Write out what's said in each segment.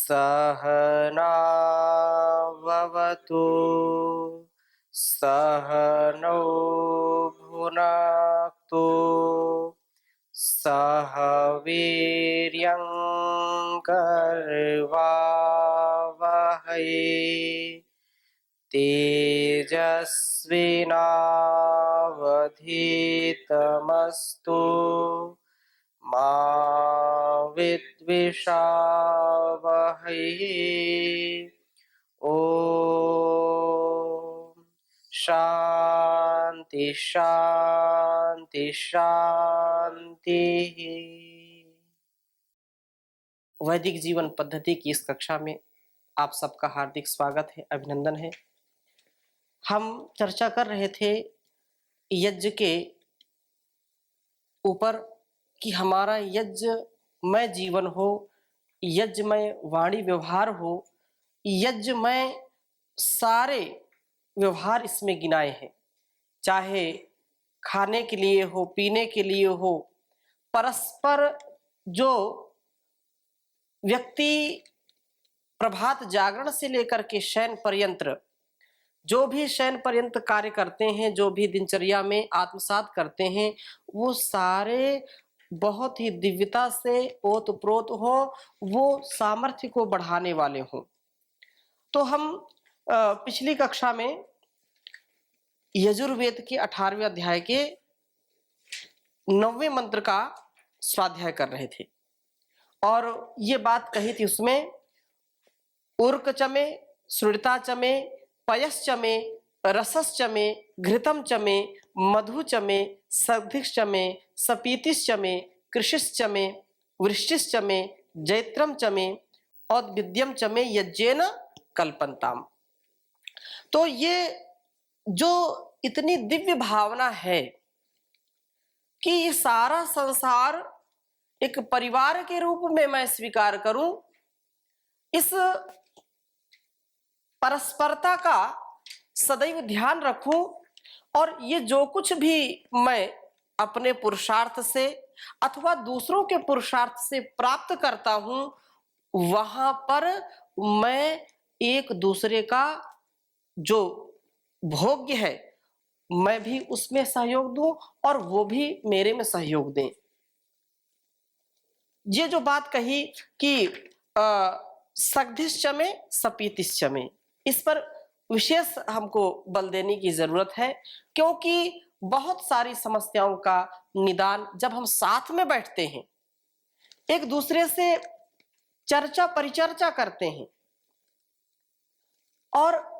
सहनाववतु सहनौ भुनक्तु सह वीर्यं करवावहै तेजस्विनावधीतमस्तु मा विद्विषावहै। ओम शांति शांति शांति। वैदिक जीवन पद्धति की इस कक्षा में आप सबका हार्दिक स्वागत है, अभिनंदन है। हम चर्चा कर रहे थे यज्ञ के ऊपर कि हमारा यज्ञमय जीवन हो, यज्ञमय वाणी व्यवहार हो, यज्ञमय सारे व्यवहार इसमें गिनाए हैं, चाहे खाने के लिए हो, पीने के लिए हो, परस्पर जो व्यक्ति प्रभात जागरण से लेकर के शयन पर्यंत जो भी शयन पर्यंत कार्य करते हैं, जो भी दिनचर्या में आत्मसात करते हैं, वो सारे बहुत ही दिव्यता से ओतप्रोत हो, वो सामर्थ्य को बढ़ाने वाले हों। तो हम पिछली कक्षा में यजुर्वेद के 18वें अध्याय के 9वें मंत्र का स्वाध्याय कर रहे थे और ये बात कही थी उसमें उर्क चमे श्रुता चमे पयश्चमे रसश्चमे घृतम चमे मधु चमे सग्धिश्चमे सपीतिश्चमे कृषिश्चमे वृष्टिश्चमे जैत्रम चमे औद्विद्यम चमे यज्ञेन कल्पन्ताम। तो ये जो इतनी दिव्य भावना है कि ये सारा संसार एक परिवार के रूप में मैं स्वीकार करूं, इस परस्परता का सदैव ध्यान रखूं और ये जो कुछ भी मैं अपने पुरुषार्थ से अथवा दूसरों के पुरुषार्थ से प्राप्त करता हूं, वहां पर मैं एक दूसरे का जो भोग्य है मैं भी उसमें सहयोग दूं और वो भी मेरे में सहयोग दें। ये जो बात कही कि सग्धिश्चमे सपीतिश्चमे, इस पर विशेष हमको बल देने की जरूरत है, क्योंकि बहुत सारी समस्याओं का निदान जब हम साथ में बैठते हैं, एक दूसरे से चर्चा परिचर्चा करते हैं और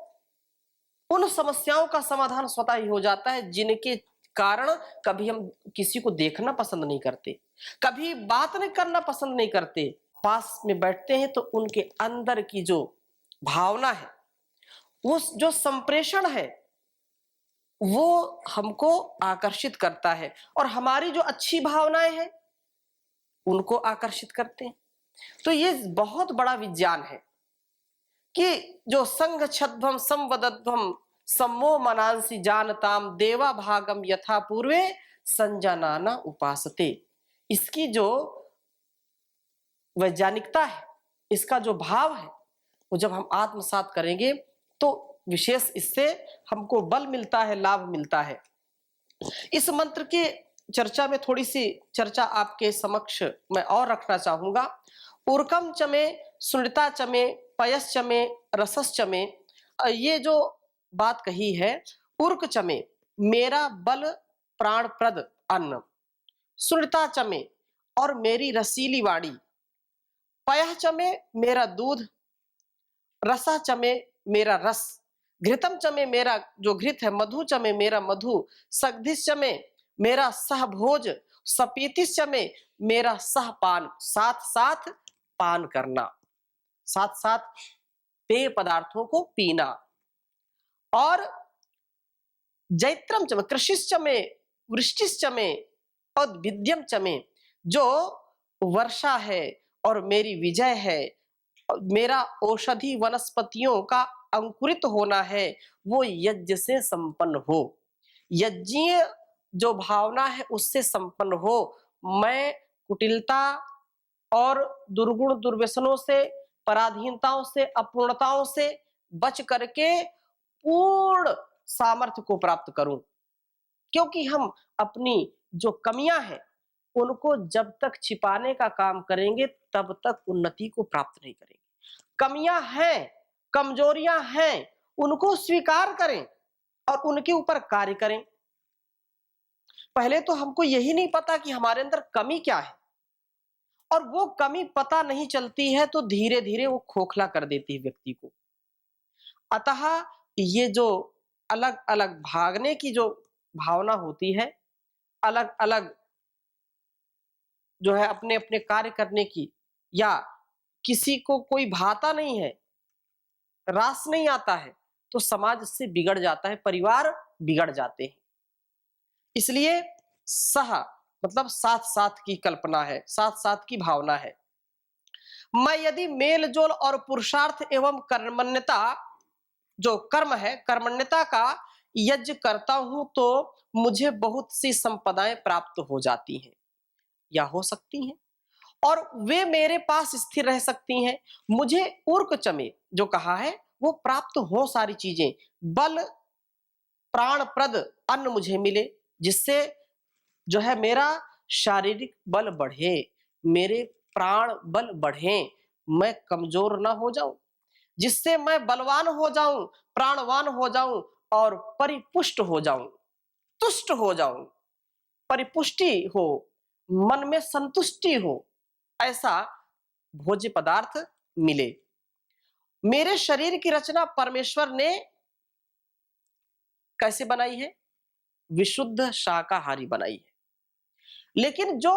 उन समस्याओं का समाधान स्वतः ही हो जाता है जिनके कारण कभी हम किसी को देखना पसंद नहीं करते, कभी बात नहीं करना पसंद नहीं करते। पास में बैठते हैं तो उनके अंदर की जो भावना है, वो जो संप्रेषण है, वो हमको आकर्षित करता है और हमारी जो अच्छी भावनाएं हैं उनको आकर्षित करते हैं। तो ये बहुत बड़ा विज्ञान है कि जो संघ छद्वम संवदध्वम सम्मो मनांसी जानताम देवा भागम यथा पूर्वे संजानाना उपासते। इसकी जो वैज्ञानिकता है, इसका जो भाव है, वो जब हम आत्मसात करेंगे तो विशेष इससे हमको बल मिलता है, लाभ मिलता है। इस मंत्र के चर्चा में थोड़ी सी चर्चा आपके समक्ष मैं और रखना चाहूंगा। उर्कम चमे सुनता चमे पयश्चमे रसश्चमे, ये जो बात कही है, उर्क चमे मेरा बल प्राणप्रद अन्न, सुनता चमे और मेरी रसीली वाणी, पयः चमे मेरा दूध, रसा चमे मेरा रस, घृतम चमे मेरा जो घृत है, मधु चमे मेरा मधु, सग्धिश चमे मेरा सहभोज, सपीतिश चमे मेरा सहपान, साथ साथ पान करना, साथ साथ पेय पदार्थों को पीना। और जैत्रम चमे कृषिश्च में वृष्टिश्च में और विद्यम चमे, जो वर्षा है और मेरी विजय है, मेरा औषधि वनस्पतियों का अंकुरित होना है, वो यज्ञ से संपन्न हो, यज्ञीय जो भावना है उससे संपन्न हो। मैं कुटिलता और दुर्गुण दुर्व्यसनों से पराधीनताओं से, अपूर्णताओं से बच करके पूर्ण सामर्थ्य को प्राप्त करूं। क्योंकि हम अपनी जो कमियां हैं उनको जब तक छिपाने का काम करेंगे तब तक उन्नति को प्राप्त नहीं करेंगे। कमियां हैं, कमजोरियां हैं, उनको स्वीकार करें और उनके ऊपर कार्य करें। पहले तो हमको यही नहीं पता कि हमारे अंदर कमी क्या है, और वो कमी पता नहीं चलती है तो धीरे धीरे वो खोखला कर देती है व्यक्ति को। अतः ये जो अलग अलग भागने की जो भावना होती है, अलग अलग जो है अपने अपने कार्य करने की, या किसी को कोई भाता नहीं है, रास नहीं आता है, तो समाज इससे बिगड़ जाता है, परिवार बिगड़ जाते हैं। इसलिए सह मतलब साथ साथ की कल्पना है, साथ साथ की भावना है। मैं यदि मेल जोल और पुरुषार्थ एवं कर्मण्यता, जो कर्म है, कर्मण्यता का यज्ञ करता हूं तो मुझे बहुत सी संपदाएं प्राप्त हो जाती हैं या हो सकती हैं, और वे मेरे पास स्थिर रह सकती हैं। मुझे ऊर्क चमे जो कहा है वो प्राप्त हो सारी चीजें, बल प्राणप्रद अन्न मुझे मिले, जिससे जो है मेरा शारीरिक बल बढ़े, मेरे प्राण बल बढ़े, मैं कमजोर ना हो जाऊं, जिससे मैं बलवान हो जाऊं, प्राणवान हो जाऊं और परिपुष्ट हो जाऊं, तुष्ट हो जाऊं, परिपुष्टि हो, मन में संतुष्टि हो, ऐसा भोज्य पदार्थ मिले। मेरे शरीर की रचना परमेश्वर ने कैसे बनाई है? विशुद्ध शाकाहारी बनाई है। लेकिन जो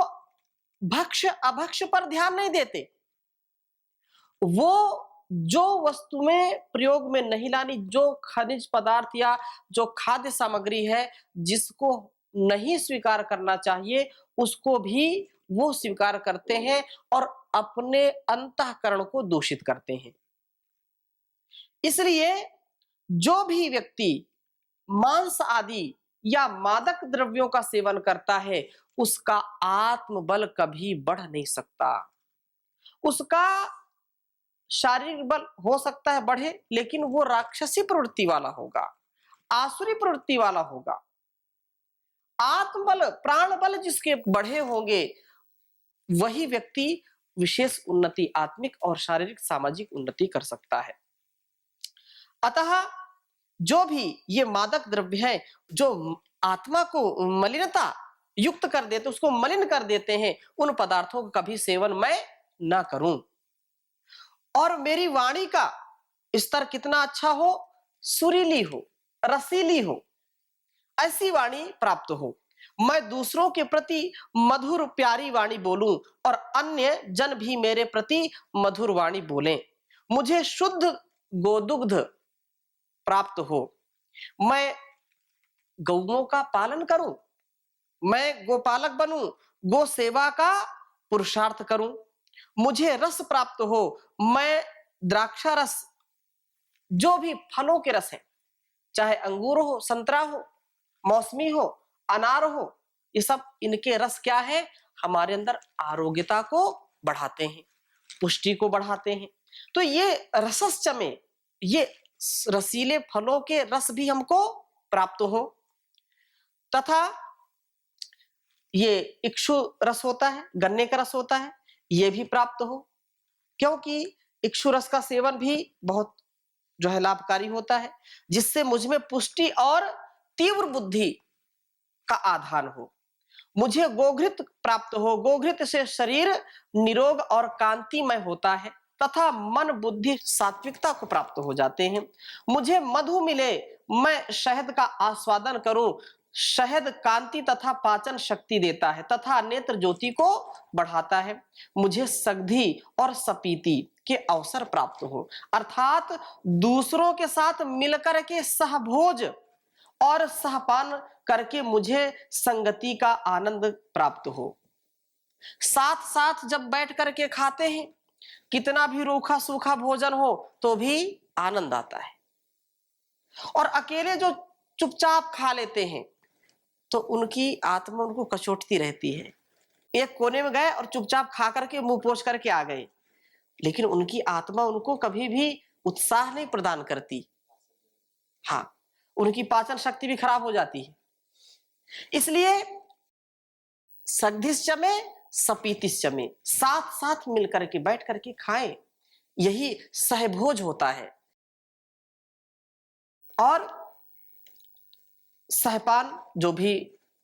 भक्ष्य अभक्ष्य पर ध्यान नहीं देते, वो जो वस्तुएं प्रयोग में नहीं लानी, जो खनिज पदार्थ या जो खाद्य सामग्री है जिसको नहीं स्वीकार करना चाहिए, उसको भी वो स्वीकार करते हैं और अपने अंतःकरण को दूषित करते हैं। इसलिए जो भी व्यक्ति मांस आदि या मादक द्रव्यों का सेवन करता है, उसका आत्मबल कभी बढ़ नहीं सकता। उसका शारीरिक बल हो सकता है बढ़े, लेकिन वो राक्षसी प्रवृत्ति वाला होगा, आसुरी प्रवृत्ति वाला होगा। आत्मबल, प्राण बल जिसके बढ़े होंगे, वही व्यक्ति विशेष उन्नति, आत्मिक और शारीरिक सामाजिक उन्नति कर सकता है। अतः जो भी ये मादक द्रव्य है जो आत्मा को मलिनता युक्त कर देते, उसको मलिन कर देते हैं, उन पदार्थों का कभी सेवन मैं ना करूं। और मेरी वाणी का स्तर कितना अच्छा हो, सुरीली हो, रसीली हो, ऐसी वाणी प्राप्त हो। मैं दूसरों के प्रति मधुर प्यारी वाणी बोलूं और अन्य जन भी मेरे प्रति मधुर वाणी बोलें। मुझे शुद्ध गोदुग्ध प्राप्त हो, मैं गौओं का पालन करूं, मैं गोपालक बनूं, गो सेवा का पुरुषार्थ करूं। मुझे रस प्राप्त हो, मैं द्राक्षा रस, जो भी फलों के रस हैं, चाहे अंगूर हो, संतरा हो, मौसमी हो, अनार हो, ये सब इनके रस क्या है? हमारे अंदर आरोग्यता को बढ़ाते हैं, पुष्टि को बढ़ाते हैं। तो ये रसश्चमे, ये रसीले फलों के रस भी हमको प्राप्त हो। तथा ये इक्षु रस होता है, गन्ने का रस होता है, ये भी प्राप्त हो, क्योंकि इक्षु रस का सेवन भी बहुत जो है लाभकारी होता है, जिससे मुझ में पुष्टि और तीव्र बुद्धि का आधान हो। मुझे गोघृत प्राप्त हो, गोघृत से शरीर निरोग और कांतिमय होता है तथा मन बुद्धि सात्विकता को प्राप्त हो जाते हैं। मुझे मधु मिले, मैं शहद का आस्वादन करूं, शहद कांति तथा पाचन शक्ति देता है तथा नेत्र ज्योति को बढ़ाता है। मुझे सग्धि और सपीति के अवसर प्राप्त हो, अर्थात दूसरों के साथ मिलकर के सहभोज और सहपान करके मुझे संगति का आनंद प्राप्त हो। साथ साथ जब बैठ करके खाते हैं, कितना भी रूखा सूखा भोजन हो तो भी आनंद आता है, और अकेले जो चुपचाप खा लेते हैं तो उनकी आत्मा उनको कचोटती रहती है। एक कोने में गए और चुपचाप खा करके मुंह पोंछ करके आ गए, लेकिन उनकी आत्मा उनको कभी भी उत्साह नहीं प्रदान करती। हाँ, उनकी पाचन शक्ति भी खराब हो जाती है। इसलिए सग्धिश्चमे सपीतिश्चमे, साथ साथ मिलकर के बैठ करके खाएं, यही सहभोज होता है। और सहपान जो भी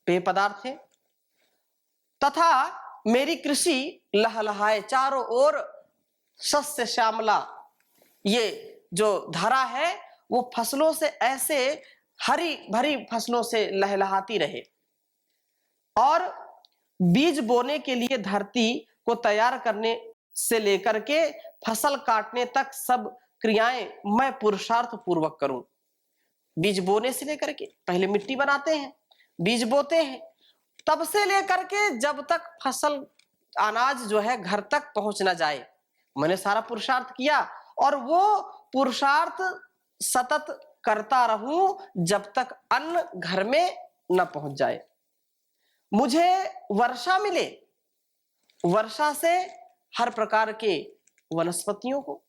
पेय पदार्थ है, तथा मेरी कृषि लहलहाए चारों ओर सस्य श्यामला, ये जो धरा है वो फसलों से ऐसे हरी भरी फसलों से लहलहाती रहे। और बीज बोने के लिए धरती को तैयार करने से लेकर के फसल काटने तक सब क्रियाएं मैं पुरुषार्थ पूर्वक करूं। बीज बोने से लेकर के, पहले मिट्टी बनाते हैं, बीज बोते हैं, तब से लेकर के जब तक फसल अनाज जो है घर तक पहुंच ना जाए, मैंने सारा पुरुषार्थ किया। और वो पुरुषार्थ सतत करता रहूं जब तक अन्न घर में न पहुंच जाए। मुझे वर्षा मिले, वर्षा से हर प्रकार के वनस्पतियों को,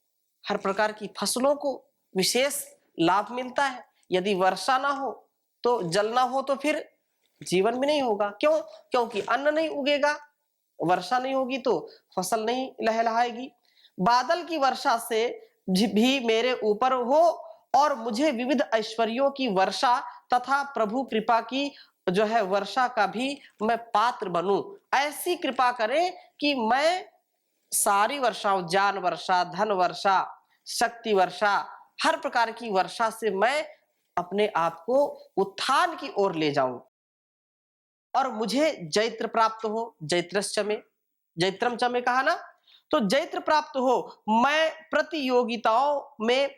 हर प्रकार की फसलों को विशेष लाभ मिलता है। यदि वर्षा ना हो तो, जल ना हो तो फिर जीवन भी नहीं होगा। क्यों? क्योंकि अन्न नहीं उगेगा, वर्षा नहीं होगी तो फसल नहीं लहलहाएगी। बादल की वर्षा से भी मेरे ऊपर हो और मुझे विविध ऐश्वर्यों की वर्षा तथा प्रभु कृपा की जो है वर्षा का भी मैं पात्र बनूं। ऐसी कृपा करें कि मैं सारी वर्षाओं, ज्ञान वर्षा, धन वर्षा, शक्ति वर्षा, हर प्रकार की वर्षा से मैं अपने आप को उत्थान की ओर ले जाऊं। और मुझे जैत्र प्राप्त हो, जैत्रश्चमे, जैत्रम चमे कहा ना, तो जैत्र प्राप्त हो, मैं प्रतियोगिताओं में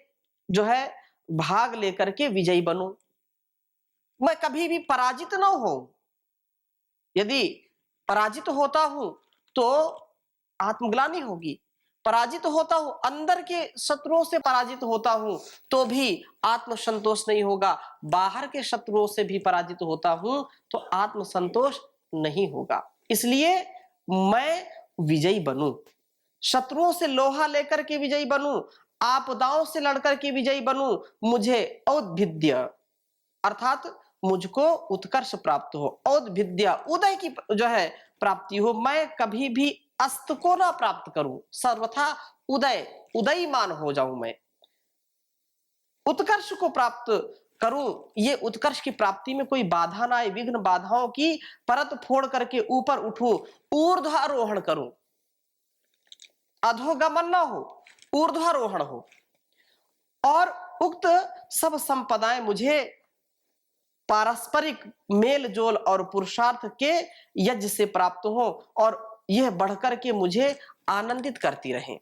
जो है भाग लेकर के विजयी बनूं, मैं कभी भी पराजित ना हो। यदि पराजित होता हूं तो आत्मग्लानि होगी, पराजित होता हूं, अंदर के शत्रुओं से पराजित होता हूं तो भी आत्मसंतोष नहीं होगा, बाहर के शत्रुओं से भी पराजित होता हूं तो आत्मसंतोष नहीं होगा। इसलिए मैं विजयी बनूं, शत्रुओं से लोहा लेकर के विजयी बनूं, आपदाओं से लड़कर के विजयी बनूं, मुझे औद्भिद्य अर्थात मुझको उत्कर्ष प्राप्त हो, औद्भिद्या उदय की जो है प्राप्ति हो, मैं कभी भी अस्त को ना प्राप्त करूं, सर्वथा उदय उदयमान हो जाऊं, मैं उत्कर्ष को प्राप्त करूं। ये उत्कर्ष की प्राप्ति में कोई बाधा ना आए, विघ्न बाधाओं की परत फोड़ करके ऊपर उठूं, ऊर्ध्वारोहण करूं, अधोगमन ना हो, ऊर्ध्वारोहण हो। और उक्त सब संपदाएं मुझे पारस्परिक मेल जोल और पुरुषार्थ के यज्ञ से प्राप्त हो और यह बढ़कर के मुझे आनंदित करती रहे।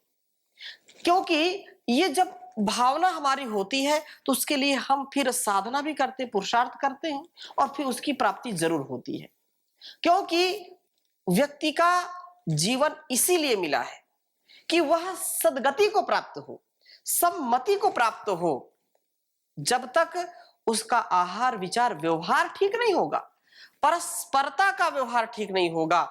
क्योंकि ये जब भावना हमारी होती है तो उसके लिए हम फिर साधना भी करते, पुरुषार्थ करते हैं और फिर उसकी प्राप्ति जरूर होती है। क्योंकि व्यक्ति का जीवन इसीलिए मिला है कि वह सद्गति को प्राप्त हो, सम्मति को प्राप्त हो। जब तक उसका आहार विचार व्यवहार ठीक नहीं होगा, परस्परता का व्यवहार ठीक नहीं होगा,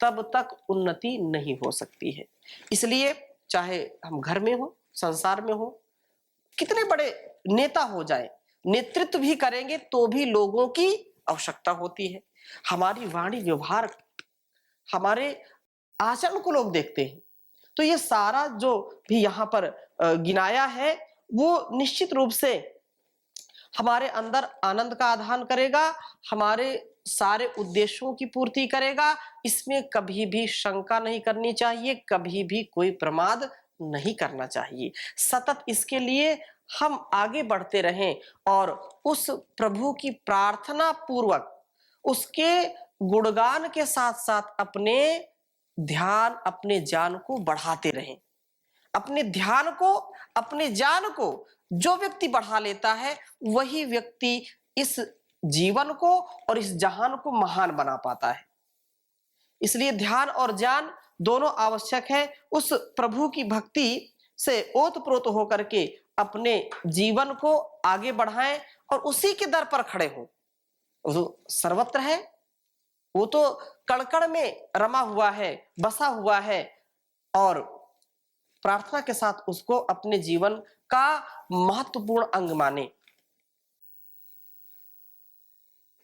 तब तक उन्नति नहीं हो सकती है। इसलिए चाहे हम घर में हो, संसार में हो, कितने बड़े नेता हो जाए, नेतृत्व भी करेंगे तो भी लोगों की आवश्यकता होती है। हमारी वाणी व्यवहार, हमारे आचरण को लोग देखते हैं। तो ये सारा जो भी यहाँ पर गिनाया है वो निश्चित रूप से हमारे अंदर आनंद का आधान करेगा, हमारे सारे उद्देश्यों की पूर्ति करेगा। इसमें कभी भी शंका नहीं करनी चाहिए, कभी भी कोई प्रमाद नहीं करना चाहिए। सतत इसके लिए हम आगे बढ़ते रहें और उस प्रभु की प्रार्थना पूर्वक उसके गुणगान के साथ साथ अपने ध्यान, अपने ज्ञान को बढ़ाते रहें। अपने ध्यान को, अपने ज्ञान को जो व्यक्ति बढ़ा लेता है वही व्यक्ति इस जीवन को और इस जहान को महान बना पाता है। इसलिए ध्यान और ज्ञान दोनों आवश्यक है। उस प्रभु की भक्ति से ओतप्रोत होकर के अपने जीवन को आगे बढ़ाएं और उसी के दर पर खड़े हों। वो सर्वत्र है, वो तो कण कण में रमा हुआ है, बसा हुआ है और प्रार्थना के साथ उसको अपने जीवन का महत्वपूर्ण अंग माने।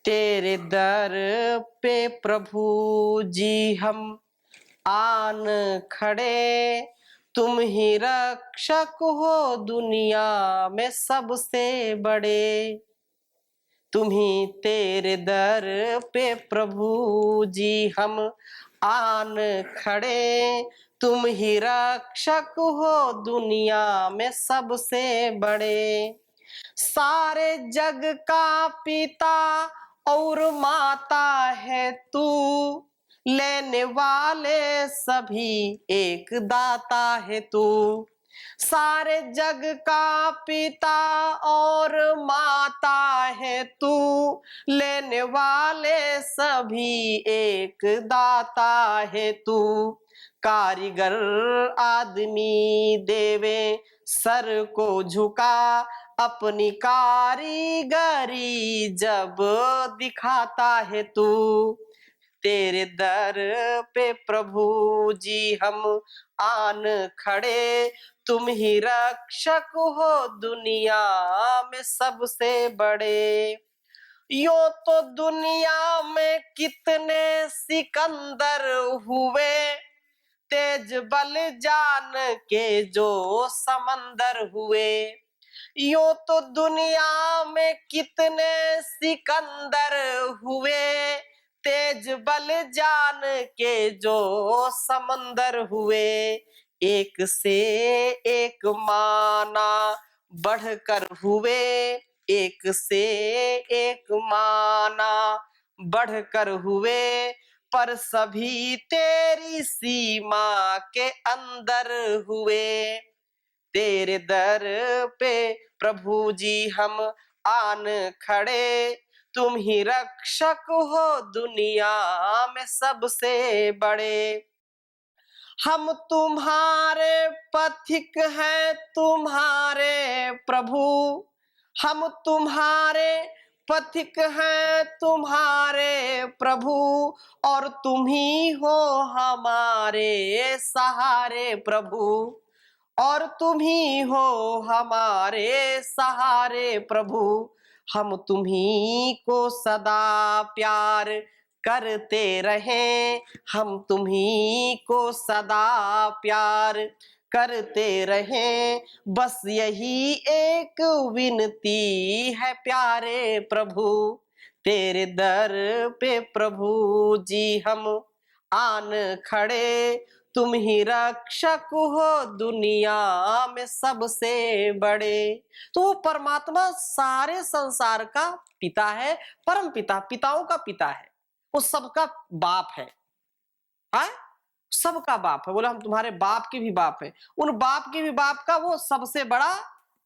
तेरे दर पे प्रभु जी हम आन खड़े, तुम ही रक्षक हो दुनिया में सबसे बड़े। तुम ही तेरे दर पे प्रभु जी हम आन खड़े, तुम ही रक्षक हो दुनिया में सबसे बड़े। सारे जग का पिता और माता है तू, लेने वाले सभी एक दाता है तू। सारे जग का पिता और माता है तू, लेने वाले सभी एक दाता है तू। कारीगर आदमी देवे सर को झुका, अपनी कारीगरी जब दिखाता है तू। तेरे दर पे प्रभु जी हम आन खड़े, तुम ही रक्षक हो दुनिया में सबसे बड़े। यो तो दुनिया में कितने सिकंदर हुए, तेज बल जान के जो समंदर हुए। यूं तो दुनिया में कितने सिकंदर हुए, तेज बल जान के जो समंदर हुए। एक से एक माना बढ़कर हुए, एक से एक माना बढ़कर हुए, पर सभी तेरी सीमा के अंदर हुए। तेरे दर पे प्रभु जी हम आन खड़े, तुम ही रक्षक हो दुनिया में सबसे बड़े। हम तुम्हारे पथिक हैं तुम्हारे प्रभु, हम तुम्हारे पथिक हैं तुम्हारे प्रभु, और तुम ही हो हमारे सहारे प्रभु, और तुम ही हो हमारे सहारे प्रभु। हम तुम्ही को सदा प्यार करते रहें, हम तुम्ही को सदा प्यार करते रहें। बस यही एक विनती है प्यारे प्रभु, तेरे दर पे प्रभु जी हम आन खड़े, तुम ही रक्षक हो दुनिया में सबसे बड़े। तो वो परमात्मा सारे संसार का पिता है, परम पिता, पिताओं का पिता है, वो सबका बाप है। हाँ, सबका बाप है। बोला हम तुम्हारे बाप के भी बाप है, उन बाप के भी बाप का वो सबसे बड़ा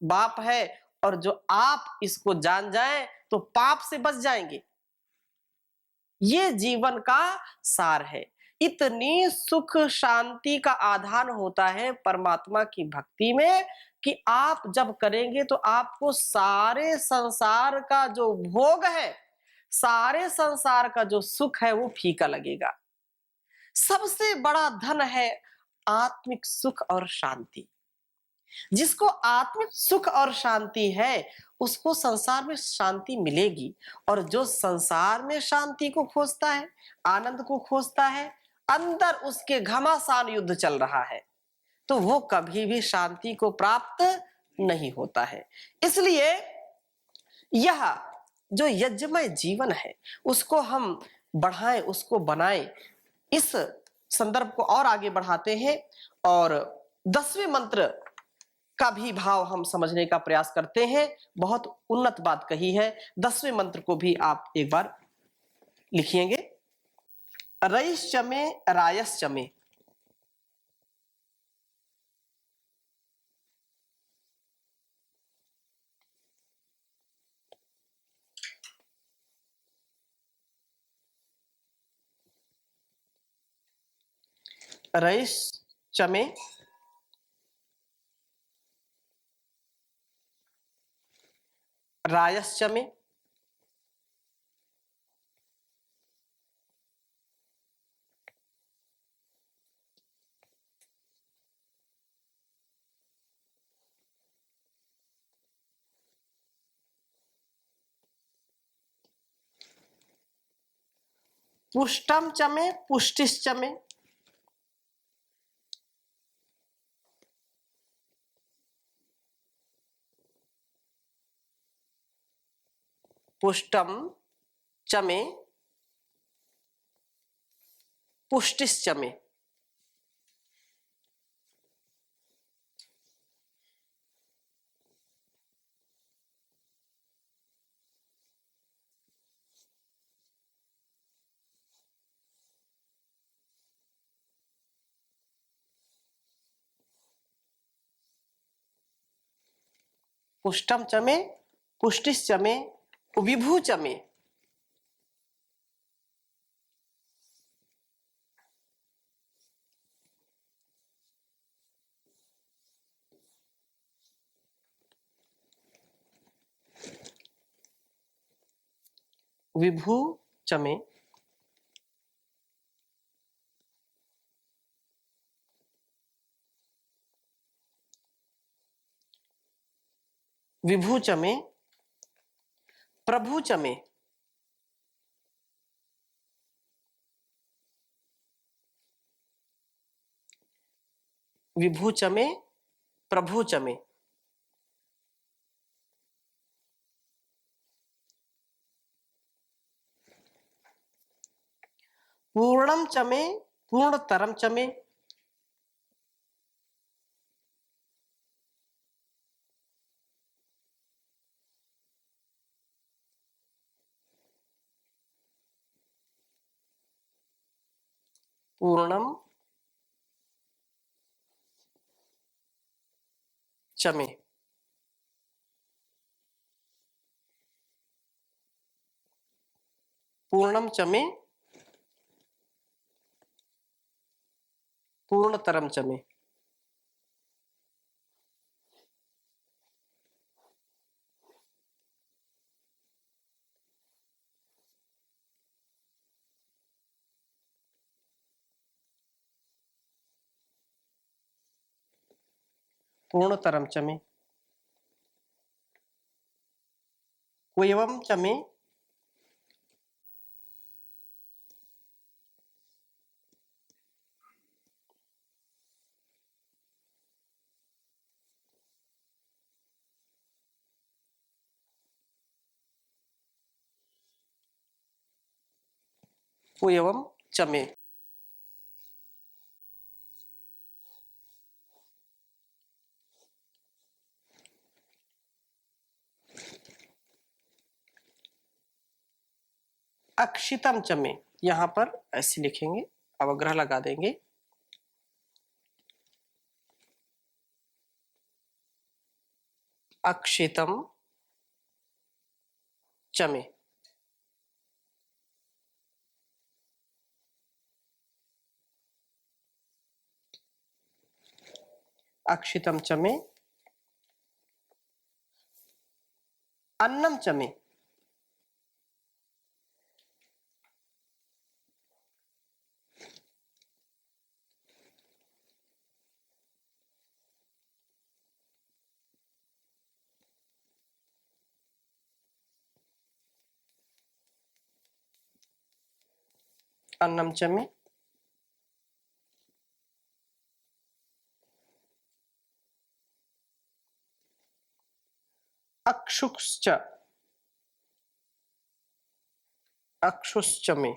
बाप है। और जो आप इसको जान जाएं तो पाप से बच जाएंगे। ये जीवन का सार है। इतनी सुख शांति का आधान होता है परमात्मा की भक्ति में कि आप जब करेंगे तो आपको सारे संसार का जो भोग है, सारे संसार का जो सुख है वो फीका लगेगा। सबसे बड़ा धन है आत्मिक सुख और शांति। जिसको आत्मिक सुख और शांति है उसको संसार में शांति मिलेगी। और जो संसार में शांति को खोजता है, आनंद को खोजता है, अंदर उसके घमासान युद्ध चल रहा है, तो वो कभी भी शांति को प्राप्त नहीं होता है। इसलिए यह जो यज्ञमय जीवन है उसको हम बढ़ाएं, उसको बनाएं। इस संदर्भ को और आगे बढ़ाते हैं और 10वें मंत्र का भी भाव हम समझने का प्रयास करते हैं। बहुत उन्नत बात कही है। 10वें मंत्र को भी आप एक बार लिखिएंगे। रईश्चमे रायश्चमे। रईश्चमे रायश्चमे। पुष्टम चमे पुष्टिश्चमे, पुष्टम चमे पुष्टिश्चमे। पुष्टम चमे पुष्टिश्चमे विभू चमे। विभू चमे विभू चमे प्रभु चमे। विभू चमे प्रभु चमे। पूर्णम चमे पूर्णतरम चमे। पूर्णम चमे पूर्णम चमे पूर्णतरम चमे। पूर्णतरम चमे क्वयवम चमे क्वयवम चमे। अक्षितम चमे, यहां पर ऐसे लिखेंगे, अवग्रह लगा देंगे। अक्षितम चमे। अक्षितम चमे अन्नम चमे। अन्नम चमे अक्षुश्च अक्षुश्चमे।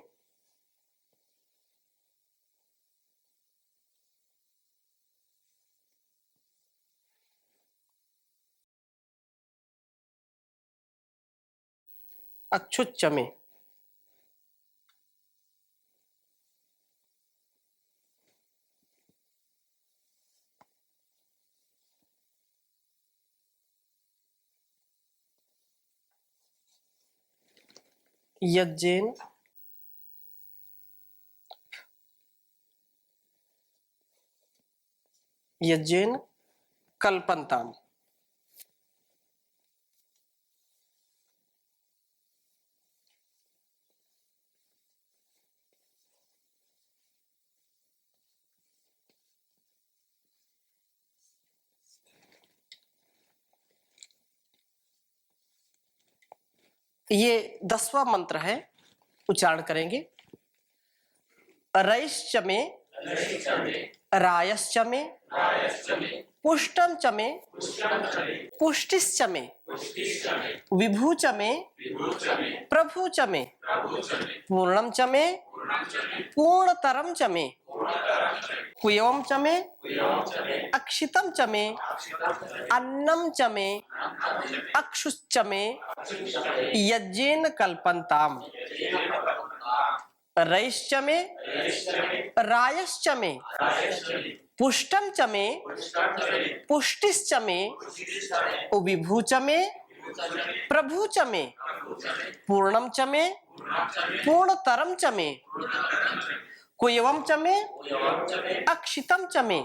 अक्षुच्चमे। यज्जेन यज्जेन कल्पन्ताम। ये 10वां मंत्र है, उच्चारण करेंगे। रैश्च मे रायश्च मे पुष्टम च मे पुष्टिश्च मे विभू च मे प्रभु च मे पूर्णम च मे पूर्णतरम च मे कुयवम च मे अक्षितम च मे अन्नम च मे अक्षुश्च मे यज्ञेन कल्पन्ताम रैश्च मे रायश्च मे पुष्टम च मे पुष्टिश्च मे विभू च मे प्रभु च मे पूर्णम च मे पूर्णतरम च मे कुयवम च मे अक्षितम च मे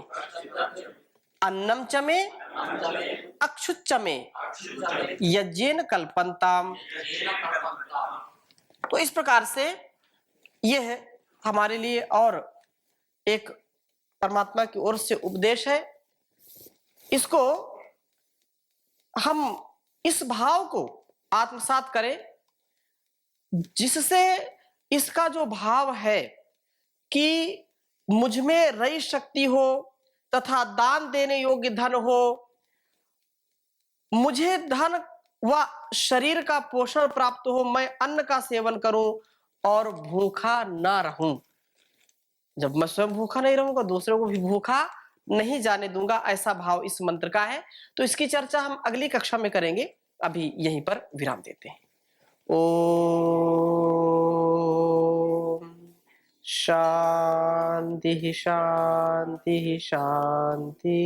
अन्नम च मे अक्षुच्च मे यज्ञेन कल्पन्ताम। तो इस प्रकार से यह हमारे लिए और एक परमात्मा की ओर से उपदेश है। इसको हम इस भाव को आत्मसात करें जिससे इसका जो भाव है कि मुझ में रई शक्ति हो तथा दान देने योग्य धन हो, मुझे धन व शरीर का पोषण प्राप्त हो, मैं अन्न का सेवन करूं और भूखा ना रहूं। जब मैं स्वयं भूखा नहीं रहूंगा दूसरों को भी भूखा नहीं जाने दूंगा, ऐसा भाव इस मंत्र का है। तो इसकी चर्चा हम अगली कक्षा में करेंगे। अभी यहीं पर विराम देते हैं। ओम शांति शांति शांति।